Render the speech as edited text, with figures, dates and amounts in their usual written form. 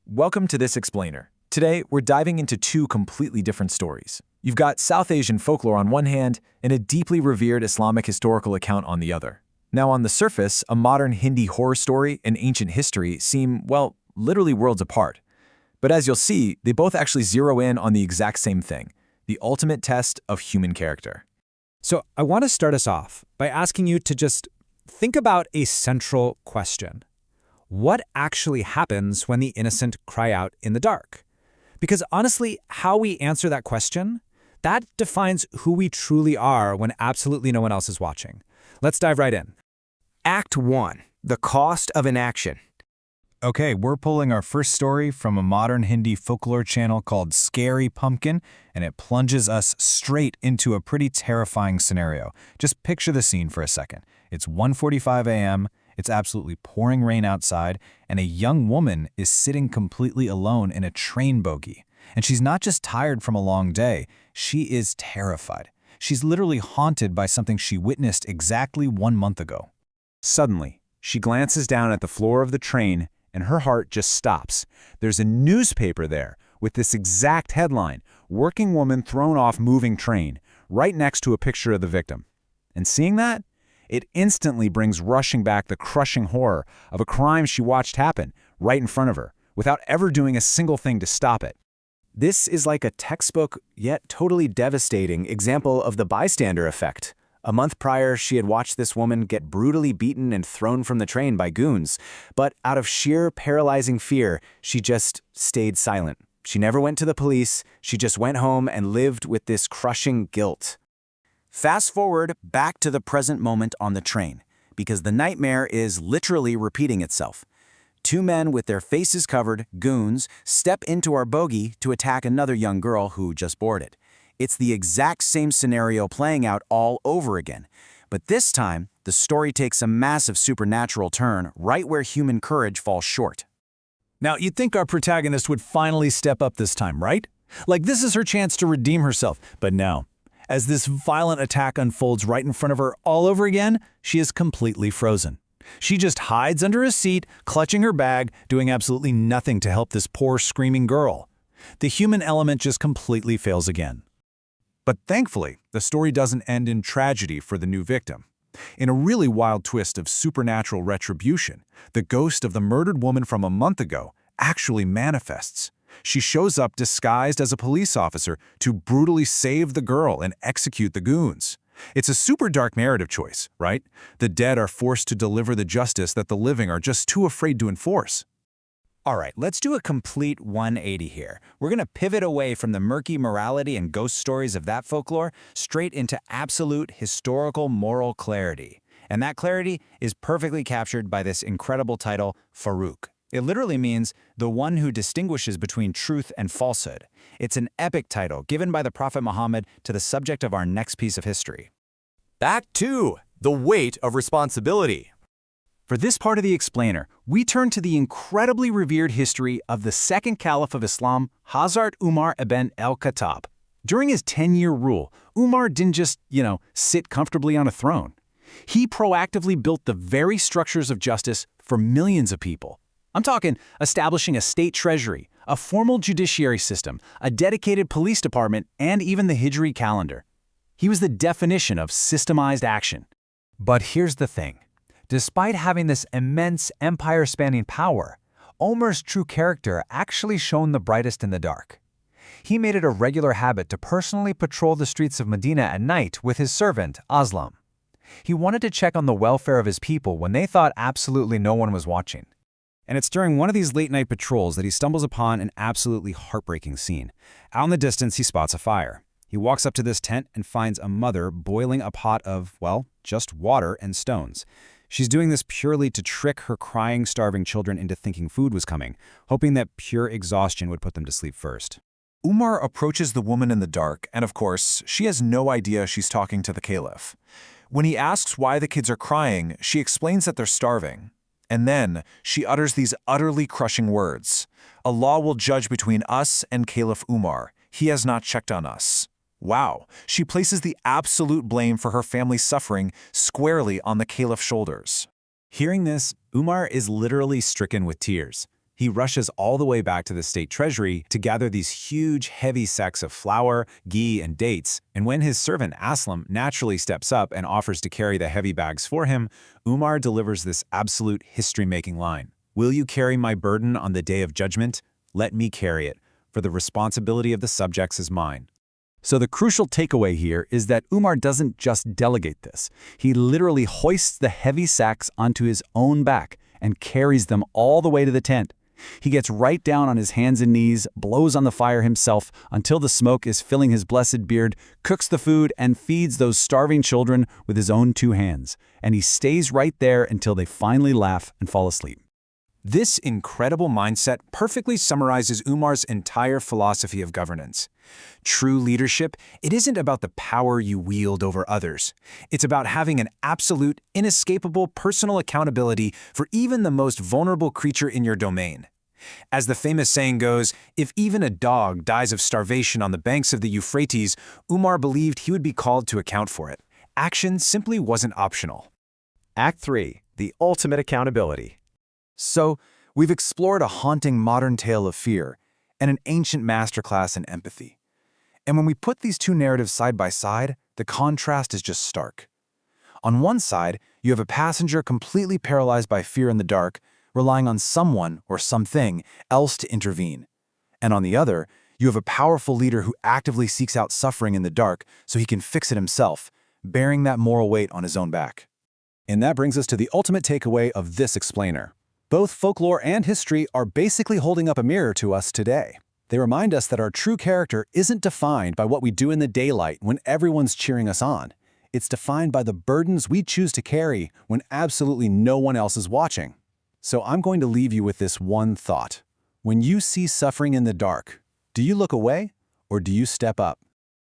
Welcome to this explainer. Today, we're diving into two completely different stories. You've got South Asian folklore on one hand and a deeply revered Islamic historical account on the other. Now, on the surface, a modern Hindi horror story and ancient history seem, well, literally worlds apart. But as you'll see, they both actually zero in on the exact same thing, the ultimate test of human character. So I want to start us off by asking you to just think about a central question. What actually happens when the innocent cry out in the dark? Because honestly, how we answer that question, that defines who we truly are when absolutely no one else is watching. Let's dive right in. Act 1. The cost of inaction. Okay, we're pulling our first story from a modern Hindi folklore channel called Scary Pumpkin, and it plunges us straight into a pretty terrifying scenario. Just picture the scene for a second. It's 1:45 a.m., it's absolutely pouring rain outside, and a young woman is sitting completely alone in a train bogie. And she's not just tired from a long day, she is terrified. She's literally haunted by something she witnessed exactly 1 month ago. Suddenly, she glances down at the floor of the train, and her heart just stops. There's a newspaper there with this exact headline, "Working Woman Thrown Off Moving Train," right next to a picture of the victim. And seeing that, it instantly brings rushing back the crushing horror of a crime she watched happen right in front of her, without ever doing a single thing to stop it. This is like a textbook, yet totally devastating example of the bystander effect. A month prior, she had watched this woman get brutally beaten and thrown from the train by goons, but out of sheer paralyzing fear, she just stayed silent. She never went to the police, she just went home and lived with this crushing guilt. Fast forward back to the present moment on the train, because the nightmare is literally repeating itself. Two men with their faces covered, goons, step into our bogie to attack another young girl who just boarded. It's the exact same scenario playing out all over again. But this time, the story takes a massive supernatural turn right where human courage falls short. Now, you'd think our protagonist would finally step up this time, right? Like this is her chance to redeem herself. But no. As this violent attack unfolds right in front of her all over again, she is completely frozen. She just hides under a seat, clutching her bag, doing absolutely nothing to help this poor screaming girl. The human element just completely fails again. But thankfully, the story doesn't end in tragedy for the new victim. In a really wild twist of supernatural retribution, the ghost of the murdered woman from a month ago actually manifests. She shows up disguised as a police officer to brutally save the girl and execute the goons. It's a super dark narrative choice, right? The dead are forced to deliver the justice that the living are just too afraid to enforce. All right, let's do a complete 180 here. We're going to pivot away from the murky morality and ghost stories of that folklore straight into absolute historical moral clarity. And that clarity is perfectly captured by this incredible title, Farouk. It literally means the one who distinguishes between truth and falsehood. It's an epic title given by the Prophet Muhammad to the subject of our next piece of history. Act 2. The weight of responsibility. For this part of the explainer, we turn to the incredibly revered history of the second caliph of Islam, Hazrat Umar ibn al-Khattab. During his 10-year rule, Umar didn't just, sit comfortably on a throne. He proactively built the very structures of justice for millions of people. I'm talking establishing a state treasury, a formal judiciary system, a dedicated police department, and even the Hijri calendar. He was the definition of systemized action. But here's the thing. Despite having this immense empire-spanning power, Omar's true character actually shone the brightest in the dark. He made it a regular habit to personally patrol the streets of Medina at night with his servant, Aslam. He wanted to check on the welfare of his people when they thought absolutely no one was watching. And it's during one of these late-night patrols that he stumbles upon an absolutely heartbreaking scene. Out in the distance, he spots a fire. He walks up to this tent and finds a mother boiling a pot of, just water and stones. She's doing this purely to trick her crying, starving children into thinking food was coming, hoping that pure exhaustion would put them to sleep first. Umar approaches the woman in the dark, and of course, she has no idea she's talking to the caliph. When he asks why the kids are crying, she explains that they're starving. And then she utters these utterly crushing words. Allah will judge between us and Caliph Umar. He has not checked on us. Wow, she places the absolute blame for her family's suffering squarely on the caliph's shoulders. Hearing this, Umar is literally stricken with tears. He He rushes all the way back to the state treasury to gather these huge, heavy sacks of flour, ghee, and dates, and when his servant Aslam naturally steps up and offers to carry the heavy bags for him, Umar delivers this absolute history-making line. "Will you carry my burden on the day of judgment? Let me carry it, for the responsibility of the subjects is mine." So the crucial takeaway here is that Umar doesn't just delegate this. He literally hoists the heavy sacks onto his own back and carries them all the way to the tent. He gets right down on his hands and knees, blows on the fire himself until the smoke is filling his blessed beard, cooks the food, and feeds those starving children with his own 2 hands. And he stays right there until they finally laugh and fall asleep. This incredible mindset perfectly summarizes Umar's entire philosophy of governance. True leadership, it isn't about the power you wield over others. It's about having an absolute, inescapable personal accountability for even the most vulnerable creature in your domain. As the famous saying goes, if even a dog dies of starvation on the banks of the Euphrates, Umar believed he would be called to account for it. Action simply wasn't optional. Act 3. The ultimate accountability. So, we've explored a haunting modern tale of fear and an ancient masterclass in empathy. And when we put these two narratives side by side, the contrast is just stark. On one side, you have a passenger completely paralyzed by fear in the dark, relying on someone or something else to intervene. And on the other, you have a powerful leader who actively seeks out suffering in the dark so he can fix it himself, bearing that moral weight on his own back. And that brings us to the ultimate takeaway of this explainer. Both folklore and history are basically holding up a mirror to us today. They remind us that our true character isn't defined by what we do in the daylight when everyone's cheering us on. It's defined by the burdens we choose to carry when absolutely no one else is watching. So I'm going to leave you with this one thought. When you see suffering in the dark, do you look away or do you step up?